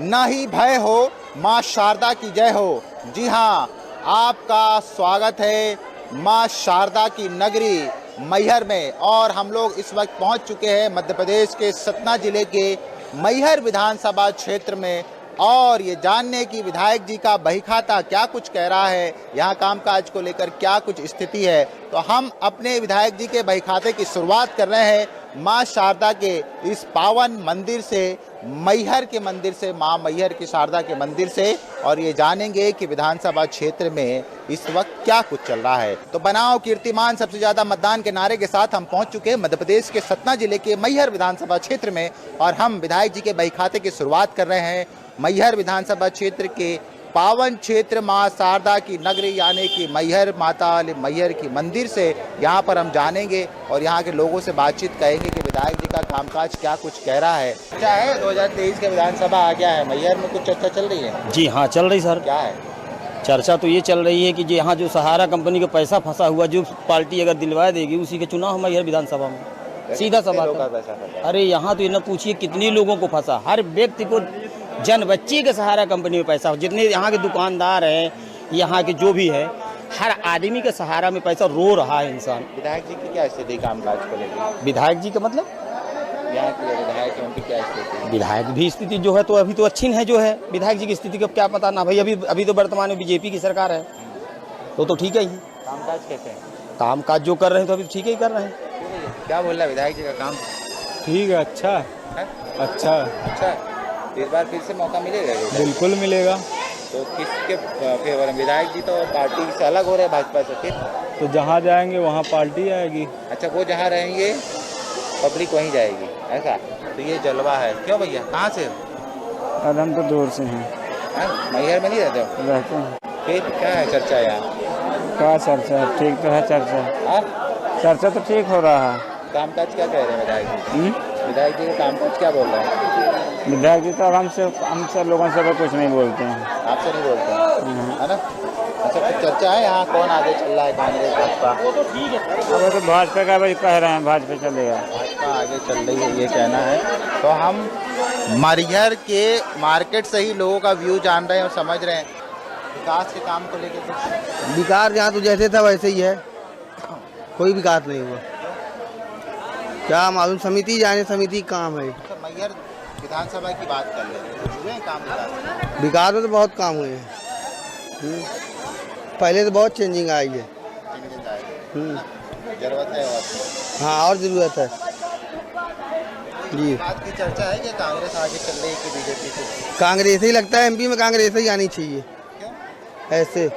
ना ही भय हो, माँ शारदा की जय हो। जी हाँ, आपका स्वागत है माँ शारदा की नगरी मैहर में। और हम लोग इस वक्त पहुंच चुके हैं मध्य प्रदेश के सतना जिले के मैहर विधानसभा क्षेत्र में, और ये जानने की विधायक जी का बहीखाता क्या कुछ कह रहा है, यहाँ कामकाज को लेकर क्या कुछ स्थिति है। तो हम अपने विधायक जी के बहीखाते की शुरुआत कर रहे हैं माँ शारदा के इस पावन मंदिर से, मैहर के मंदिर से, माँ मैहर की शारदा के मंदिर से, और ये जानेंगे कि विधानसभा क्षेत्र में इस वक्त क्या कुछ चल रहा है। तो बनाओ कीर्तिमान सबसे ज्यादा मतदान के नारे के साथ हम पहुंच चुके हैं मध्य प्रदेश के सतना जिले के मैहर विधानसभा क्षेत्र में, और हम विधायक जी के बहीखाते की शुरुआत कर रहे हैं मैहर विधानसभा क्षेत्र के पावन क्षेत्र माँ शारदा की नगरी यानी कि मैहर माता मैहर की मंदिर से। यहाँ पर हम जानेंगे और यहाँ के लोगों से बातचीत करेंगे कि विधायक जी का कामकाज क्या कुछ कह रहा है। क्या है 2023 के विधानसभा आ गया है, मैहर में कुछ चर्चा चल रही है? जी हाँ, चल रही सर। क्या है चर्चा? तो ये चल रही है कि यहाँ जो सहारा कंपनी का पैसा फंसा हुआ, जो पार्टी अगर दिलवा देगी उसी के चुनाव मैहर विधानसभा में। सीधा सवाल। अरे यहाँ तो ये न पूछिए कितनी लोगों को फंसा, हर व्यक्ति को, जन बच्ची के सहारा कंपनी में पैसा, जितने यहाँ के दुकानदार हैं, यहाँ के जो भी है, हर आदमी के सहारा में पैसा रो रहा है इंसान। विधायक जी की क्या स्थिति कामकाज को लेकर? विधायक जी का मतलब यहाँ के विधायक की उनकी क्या स्थिति? विधायक भी स्थिति जो है तो अभी तो अच्छी है जो है। विधायक जी की स्थिति का क्या पता ना भाई, अभी तो वर्तमान में बीजेपी की सरकार है तो ठीक है ही। कामकाज कैसे है? कामकाज जो कर रहे हैं तो अभी ठीक ही कर रहे हैं। क्या बोल रहा है विधायक जी का काम? ठीक है, अच्छा है? अच्छा अच्छा, इस बार फिर से मौका मिलेगा? बिल्कुल मिलेगा। तो किसके फेवर में? विधायक जी तो पार्टी से अलग हो रहे हैं भाजपा से, फिर तो जहाँ जाएंगे वहाँ पार्टी आएगी। अच्छा, वो जहाँ रहेंगे पब्लिक वहीं जाएगी, ऐसा? तो ये जलवा है। क्यों भैया, कहाँ से? अरे हम तो दूर से हैं। मैहर में नहीं रहते हो? रहते हैं। फिर क्या है चर्चा यहाँ? क्या चर्चा है? ठीक तो है चर्चा। चर्चा तो ठीक हो रहा है। कामकाज क्या कह रहे हैं विधायक जी? विधायक जी का कामकाज क्या बोल रहे हैं? विधायक जी तो हमसे लोगों से तो कुछ नहीं बोलते हैं। आपसे नहीं बोलते हैं, है ना? अच्छा, कुछ चर्चा है यहाँ कौन आगे चल रहा है, कांग्रेस भाजपा? अब तो भाजपा का भाई कह रहे हैं भाजपा चलेगा। भाजपा आगे चल रही है ये कहना है। तो हम मैहर के मार्केट से ही लोगों का व्यू जान रहे हैं और समझ रहे हैं विकास के काम को लेकर कुछ। विकास यहाँ तो जैसे था वैसे ही है, कोई विकास नहीं हुआ। क्या मालूम, समिति जाने, समिति काम है। तो मैहर विधानसभा की बात कर ले, कुछ हुए हैं काम विकास? विकास में तो बहुत काम हुए हैं। पहले तो बहुत चेंजिंग आई है। जरूरत है और? हाँ, और ज़रूरत है जी। बात की चर्चा है कि कांग्रेस आगे चल रही है कि बीजेपी से? कांग्रेस ही लगता है, एमपी में कांग्रेस ही आनी चाहिए। क्यों ऐसे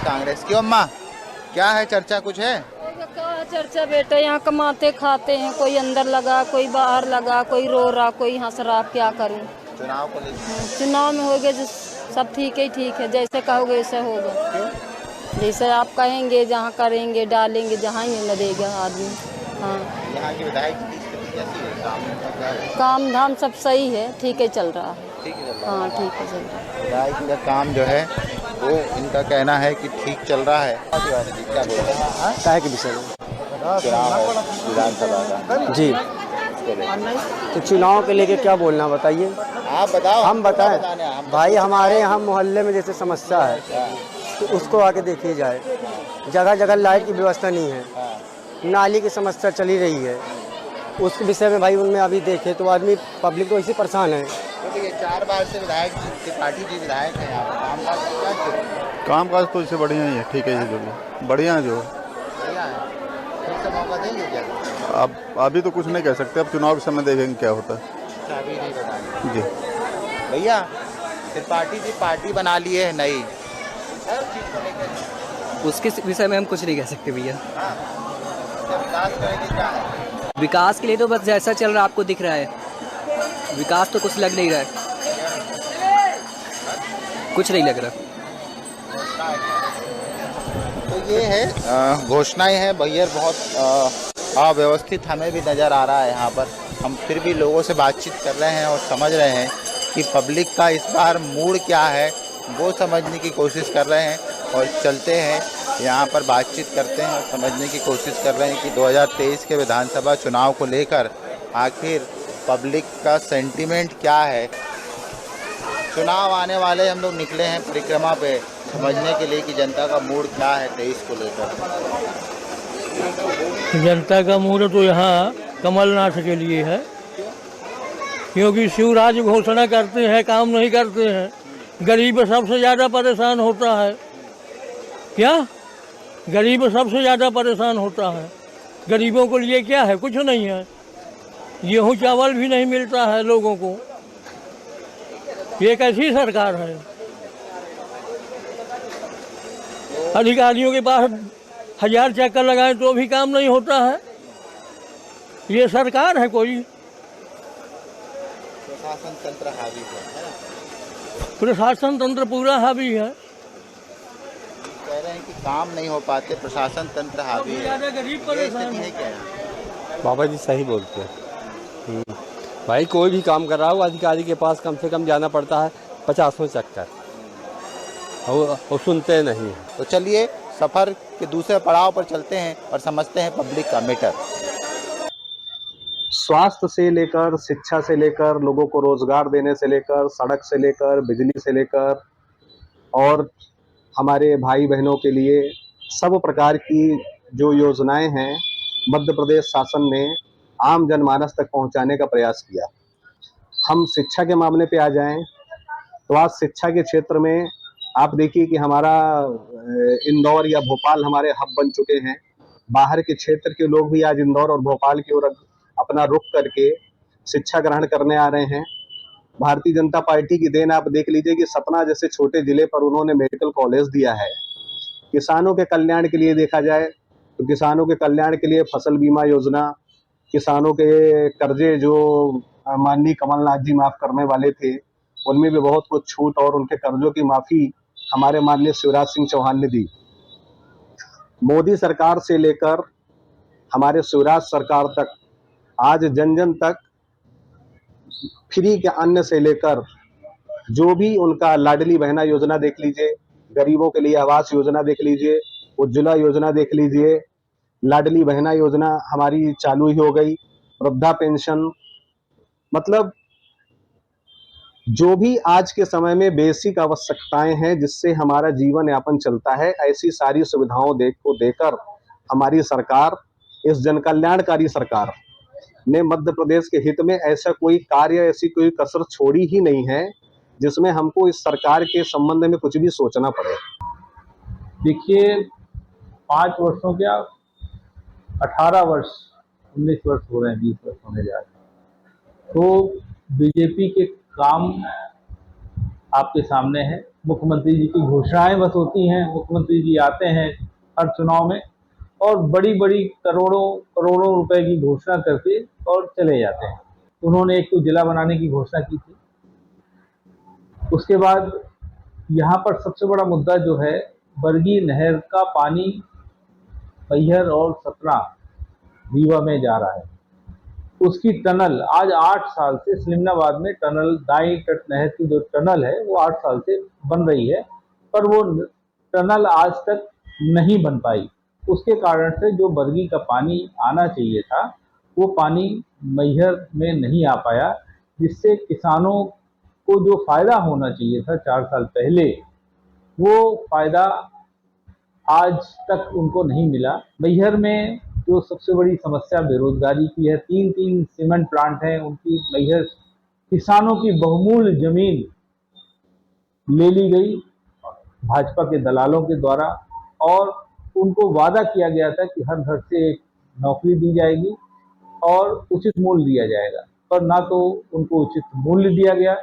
कांग्रेस क्यों? अम्मा, क्या है चर्चा, कुछ है? क्या चर्चा बेटा, यहाँ कमाते खाते हैं, कोई अंदर लगा, कोई बाहर लगा, कोई रो रहा, कोई हंस रहा, क्या करूँ? चुनाव को लेकर? चुनाव में हो गए सब ठीक है, जैसे कहोगे वैसे होगा। जैसे आप कहेंगे, जहाँ करेंगे डालेंगे, जहाँ ही न देगा आदमी। हाँ, यहाँ की विधायक की स्थिति कैसी है? काम धाम सब सही है, ठीक है चल रहा है। ठीक है चल रहा है। हाँ ठीक है चल रहा है। विधायक का काम जो है वो इनका कहना है कि ठीक चल रहा है। क्या बोल रहे हैं? काहे के विषय में? चुनाव है विधानसभा का जी, तो चुनाव के लेके क्या बोलना बताइए? आप बताओ। हम बताएं हम भाई, हमारे यहाँ मोहल्ले में जैसे समस्या है तो उसको आके देखी जाए। जगह जगह लाइट की व्यवस्था नहीं है, नाली की समस्या चली रही है, उसके विषय में भाई उनमें अभी देखे तो आदमी पब्लिक तो इसी परेशान है। तो ये 4 बार से विधायक पार्टी जी विधायक है यहाँ पर, कामकाज तो इससे बढ़िया ही है, ठीक है, ये जो भी बढ़िया जो बढ़िया है। फिर से मौका देंगे क्या? अब अभी तो कुछ नहीं कह सकते, अब चुनाव के समय देखेंगे क्या होता है। अभी नहीं बताएंगे जी भैया। फिर पार्टी जी पार्टी बना लिए है नई, हर चीज़ को लेकर उसके विषय में हम कुछ नहीं कह सकते भैया। विकास करेंगे क्या है? विकास के लिए तो बस जैसा चल रहा है आपको दिख रहा है, विकास तो कुछ लग नहीं रहा है, कुछ नहीं लग रहा। तो ये है घोषणाएं हैं। मैहर बहुत अव्यवस्थित हमें भी नज़र आ रहा है यहाँ पर। हम फिर भी लोगों से बातचीत कर रहे हैं और समझ रहे हैं कि पब्लिक का इस बार मूड क्या है, वो समझने की कोशिश कर रहे हैं। और चलते हैं यहाँ पर, बातचीत करते हैं और समझने की कोशिश कर रहे हैं कि 2023 के विधानसभा चुनाव को लेकर आखिर पब्लिक का सेंटीमेंट क्या है। चुनाव आने वाले, हम लोग निकले हैं परिक्रमा पे समझने के लिए कि जनता का मूड क्या है 23 को लेकर। जनता का मूड तो यहाँ कमलनाथ के लिए है, क्योंकि शिवराज घोषणा करते हैं, काम नहीं करते हैं। गरीब सबसे ज़्यादा परेशान होता है। क्या गरीब सबसे ज़्यादा परेशान होता है। गरीबों को लिए क्या है? कुछ नहीं है। गेहूँ चावल भी नहीं मिलता है लोगों को। ये कैसी सरकार है? अधिकारियों के पास 1000 चक्कर लगाएं तो भी काम नहीं होता है। ये सरकार है कोई? प्रशासन तंत्र हावी है। प्रशासन तंत्र पूरा हावी है। कह रहे हैं कि काम नहीं हो पाते, प्रशासन तंत्र हावी है। ज़्यादा गरीब परेशान है है। क्या? बाबा जी सही बोलते हैं। भाई कोई भी काम कर रहा हो, अधिकारी के पास कम से कम जाना पड़ता है 50 चक्कर, वो सुनते नहीं। तो चलिए सफ़र के दूसरे पड़ाव पर चलते हैं और समझते हैं पब्लिक का मैटर। स्वास्थ्य से लेकर, शिक्षा से लेकर, लोगों को रोजगार देने से लेकर, सड़क से लेकर, बिजली से लेकर और हमारे भाई बहनों के लिए सब प्रकार की जो योजनाएं हैं मध्य प्रदेश शासन ने आम जनमानस तक पहुंचाने का प्रयास किया। हम शिक्षा के मामले पे आ जाएं तो आज शिक्षा के क्षेत्र में आप देखिए कि हमारा इंदौर या भोपाल हमारे हब बन चुके हैं। बाहर के क्षेत्र के लोग भी आज इंदौर और भोपाल की ओर अपना रुख करके शिक्षा ग्रहण करने आ रहे हैं। भारतीय जनता पार्टी की देन आप देख लीजिए कि सतना जैसे छोटे जिले पर उन्होंने मेडिकल कॉलेज दिया है। किसानों के कल्याण के लिए देखा जाए तो किसानों के कल्याण के लिए फसल बीमा योजना, किसानों के कर्जे जो माननीय कमलनाथ जी माफ करने वाले थे उनमें भी बहुत कुछ छूट और उनके कर्जों की माफी हमारे माननीय शिवराज सिंह चौहान ने दी। मोदी सरकार से लेकर हमारे शिवराज सरकार तक आज जन जन तक फ्री के अन्न से लेकर जो भी उनका लाडली बहना योजना देख लीजिए, गरीबों के लिए आवास योजना देख लीजिए, उज्ज्वला योजना देख लीजिए, लाडली बहना योजना हमारी चालू ही हो गई, वृद्धा पेंशन, मतलब जो भी आज के समय में बेसिक आवश्यकताएं हैं जिससे हमारा जीवन यापन चलता है, ऐसी सारी सुविधाओं को देकर हमारी सरकार, इस जनकल्याणकारी सरकार ने मध्य प्रदेश के हित में ऐसा कोई कार्य, ऐसी कोई कसर छोड़ी ही नहीं है जिसमें हमको इस सरकार के संबंध में कुछ भी सोचना पड़े। देखिए 5 वर्षों क्या 18 वर्ष 19 वर्ष हो रहे हैं, 20 वर्ष होने जा रहे हैं, तो बीजेपी के काम आपके सामने है। मुख्यमंत्री जी की घोषणाएं बस होती हैं। मुख्यमंत्री जी आते हैं हर चुनाव में और बड़ी बड़ी करोड़ों रुपए की घोषणा करके और चले जाते हैं। उन्होंने एक तो जिला बनाने की घोषणा की थी। उसके बाद यहाँ पर सबसे बड़ा मुद्दा जो है बरगी नहर का पानी मैहर और सतना रीवा में जा रहा है, उसकी टनल आज 8 साल से सिमनाबाद में टनल, दाई तट नहर की जो टनल है वो 8 साल से बन रही है, पर वो टनल आज तक नहीं बन पाई। उसके कारण से जो बरगी का पानी आना चाहिए था वो पानी मैहर में नहीं आ पाया, जिससे किसानों को जो फायदा होना चाहिए था 4 साल पहले वो फायदा आज तक उनको नहीं मिला। मैहर में जो सबसे बड़ी समस्या बेरोजगारी की है, 3 सीमेंट प्लांट हैं उनकी, मैहर किसानों की बहुमूल्य जमीन ले ली गई भाजपा के दलालों के द्वारा और उनको वादा किया गया था कि हर घर से एक नौकरी दी जाएगी और उचित मूल्य दिया जाएगा, पर ना तो उनको उचित मूल्य दिया गया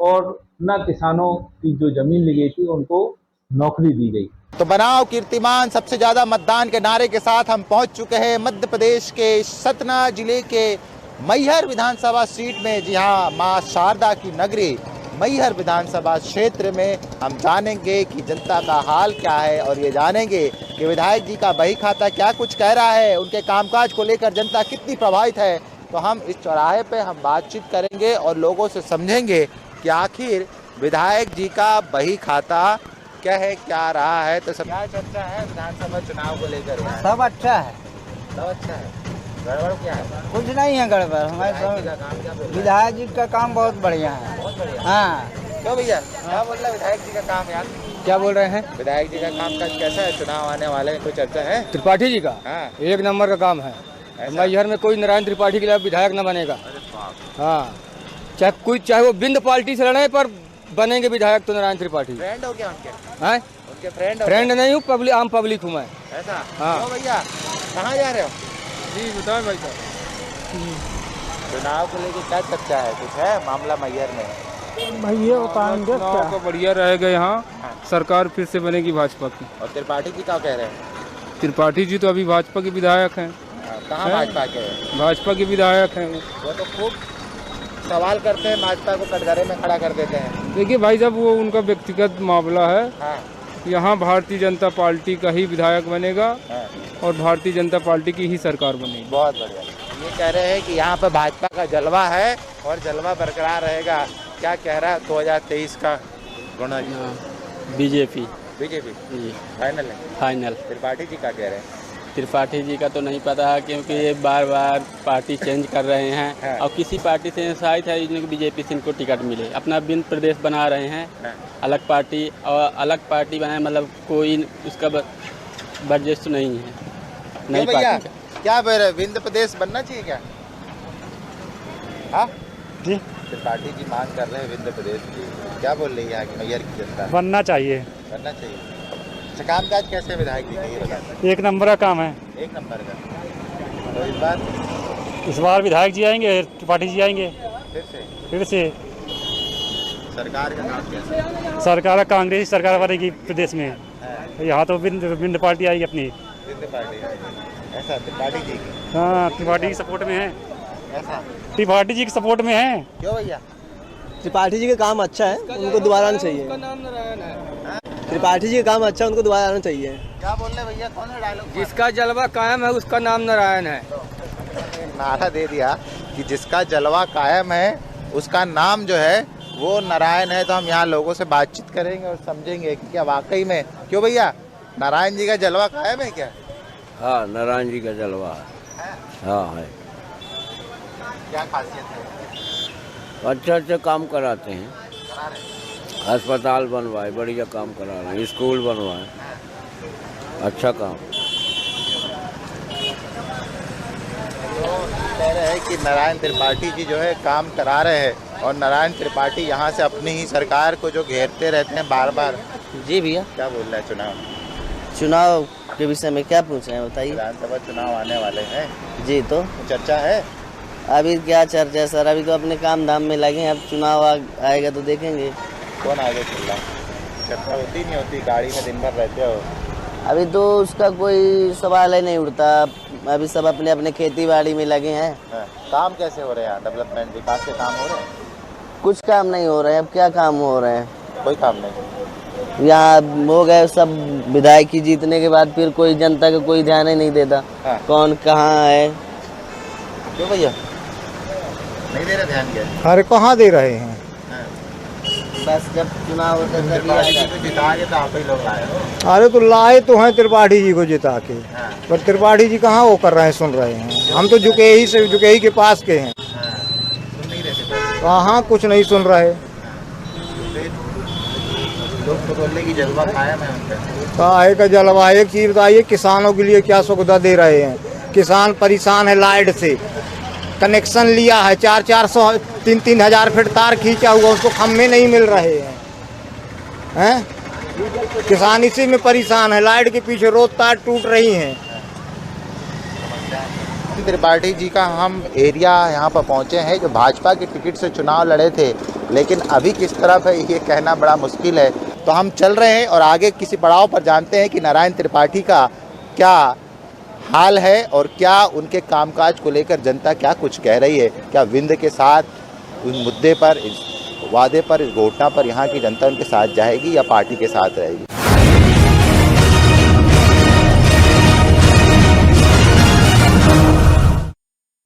और ना किसानों की जो जमीन ली गई थी उनको नौकरी दी गई। तो बनाओ कीर्तिमान सबसे ज्यादा मतदान के नारे के साथ हम पहुंच चुके हैं मध्य प्रदेश के सतना जिले के मैहर विधानसभा सीट में। जी हाँ, मां शारदा की नगरी मैहर विधानसभा क्षेत्र में हम जानेंगे कि जनता का हाल क्या है और ये जानेंगे कि विधायक जी का बही खाता क्या कुछ कह रहा है, उनके कामकाज को लेकर जनता कितनी प्रभावित है। तो हम इस चौराहे पे हम बातचीत करेंगे और लोगों से समझेंगे कि आखिर विधायक जी का बही खाता क्या है, क्या रहा है। तो सब क्या चर्चा है विधानसभा चुनाव को लेकर? सब अच्छा है, सब अच्छा है। गड़बड़ क्या है? कुछ नहीं है गड़बड़, हमारे विधायक जी का काम बहुत बढ़िया है। हाँ, क्यों भैया, क्या बोल रहे हैं विधायक जी का काम यार? क्या बोल रहे हैं? विधायक जी का काम काज कैसा है? चुनाव आने वाले हैं, कोई चर्चा है? त्रिपाठी जी का हाँ, एक नंबर का काम है। मैहर में कोई नारायण त्रिपाठी के लिए विधायक न बनेगा। हाँ, चाहे वो बिंद पार्टी से लड़े, पर बनेंगे विधायक तो नारायण त्रिपाठी। फ्रेंड हो क्या उनके? हैं? उनके फ्रेंड हो? फ्रेंड नहीं हूँ, पब्लिक आम पब्लिक हूँ मैं। ऐसा? हाँ। क्यों भैया, कहाँ जा रहे हो? जी बताओ भाई साहब। चुनाव को लेकर क्या चर्चा है? कुछ है मामला मैहर में? भैया बताएंगे चुनाव तो बढ़िया रहेगा यहाँ, सरकार फिर से बनेगी भाजपा की। और त्रिपाठी जी क्या कह रहे हैं? त्रिपाठी जी तो अभी भाजपा के विधायक हैं। कहाँ भाजपा के हैं? भाजपा के विधायक हैं वो तो खूब सवाल करते हैं, भाजपा को कटघरे में खड़ा कर देते हैं। देखिए भाई साहब, वो उनका व्यक्तिगत मामला है। हाँ, यहाँ भारतीय जनता पार्टी का ही विधायक बनेगा हाँ। और भारतीय जनता पार्टी की ही सरकार बनेगी। बहुत बढ़िया। ये कह रहे हैं कि यहाँ पर भाजपा का जलवा है और जलवा बरकरार रहेगा। क्या कह रहा है 2023 का गुणा? बीजेपी बीजेपी जी फाइनल है? फाइनल। त्रिपाठी जी क्या कह रहे हैं? त्रिपाठी जी का तो नहीं पता है, क्योंकि ये बार बार पार्टी चेंज कर रहे हैं। हाँ। और किसी पार्टी से शायद है इनको बीजेपी से इनको टिकट मिले, अपना बिन प्रदेश बना रहे हैं। हाँ। अलग पार्टी और अलग पार्टी बनाए, मतलब कोई उसका बर्जेस तो नहीं है। क्यों भैया, क्या विंध्य प्रदेश बनना चाहिए क्या? हाँ जी, त्रिपाठी जी मांग कर रहे हैं विंध्य प्रदेश की, क्या बोल रही है यहाँ की मैहर की जनता? बनना चाहिए। बनना चाहिए। अच्छा, काम काज कैसे है विधायक जी का, ये बता? एक नंबर का काम है। एक नंबर का। तो इस बार विधायक जी आएंगे, त्रिपाठी जी आएंगे फिर से सरकार का नाम कैसा है? सरकार कांग्रेस सरकार बनेगी प्रदेश में। हाँ, यहाँ तो बिंद पार्टी आएगी अपनी। विंध्य पार्टी ऐसा त्रिपाठी जी की? हाँ, त्रिपाठी की सपोर्ट में है। ऐसा त्रिपाठी जी की सपोर्ट में है। क्यों भैया? त्रिपाठी जी का काम अच्छा है, उनको दोबारा आना चाहिए। नाम नारायण है। त्रिपाठी जी का काम अच्छा है, उनको दोबारा आना चाहिए। क्या बोल रहे भैया, कौन सा डायलॉग? जिसका जलवा कायम है उसका नाम नारायण है। नारा दे दिया कि जिसका जलवा कायम है उसका नाम जो है वो नारायण है। तो हम यहाँ लोगों से बातचीत करेंगे और समझेंगे कि क्या वाकई में, क्यों भैया, नारायण जी का जलवा कायम है क्या? हाँ, नारायण जी का जलवा है। हाँ है। क्या खासियत है? अच्छा अच्छा काम कराते हैं, करा रहे हैं? अस्पताल बनवाए, बढ़िया काम करा रहे हैं, स्कूल बनवाए, अच्छा काम। कह रहे हैं कि नारायण त्रिपाठी जी जो है काम करा रहे हैं और नारायण त्रिपाठी यहाँ से अपनी ही सरकार को जो घेरते रहते हैं बार बार। जी भैया, क्या बोल रहे हैं? चुनाव के विषय में क्या पूछ रहे हैं बताइए। विधानसभा चुनाव आने वाले हैं जी, तो चर्चा है? अभी क्या चर्चा है सर, अभी तो अपने काम धाम में लगे हैं। अब चुनाव आएगा तो देखेंगे कौन आगे चल रहा है। चर्चा होती नहीं होती, गाड़ी में दिन भर रहते हो? अभी तो उसका कोई सवाल ही नहीं उठता। अभी सब अपने अपने खेती बाड़ी में लगे हैं। हाँ। काम कैसे हो रहे हैं यहाँ? डेवलपमेंट विकास के काम हो रहे हैं? कुछ काम नहीं हो रहे हैं। अब क्या काम हो रहे हैं? कोई काम नहीं। यहाँ हो गए सब विधायक की जीतने के बाद, फिर कोई जनता का कोई ध्यान ही नहीं देता। हाँ। कौन कहाँ है। क्यों भैया नहीं दे रहे ध्यान? क्या अरे कहाँ दे रहे हैं? बस जब चुनाव होता है त्रिपाठी जी को जिता के तो आप ही लोग लाए हो। अरे तो लाए तो हैं त्रिपाठी जी को जिता के, हाँ। पर त्रिपाठी जी कहाँ वो कर रहे हैं, सुन रहे हैं। हम तो जुकेही के पास के हैं। सुन नहीं रहे? कहाँ कुछ नहीं सुन रहे। लोग तो बोलने की जलवा कायम है उनका। काहे का जलवा? एक चीज बताइए, किसानों के लिए क्या सुविधा दे रहे हैं? किसान परेशान है लाइट से। कनेक्शन लिया है, 400 3 हजार फीट तार खींचा हुआ, उसको खम्भे नहीं मिल रहे हैं। किसान इसी में परेशान है, लाइट के पीछे रोज तार टूट रही हैं। त्रिपाठी जी का हम एरिया यहाँ पर पहुँचे हैं जो भाजपा के टिकट से चुनाव लड़े थे, लेकिन अभी किस तरफ है ये कहना बड़ा मुश्किल है। तो हम चल रहे हैं और आगे किसी पड़ाव पर जानते हैं कि नारायण त्रिपाठी का क्या हाल है और क्या उनके कामकाज को लेकर जनता क्या कुछ कह रही है। क्या विंध्य के साथ उस मुद्दे पर, इस वादे पर, इस घोषणा पर यहाँ की जनता उनके साथ जाएगी या पार्टी के साथ रहेगी?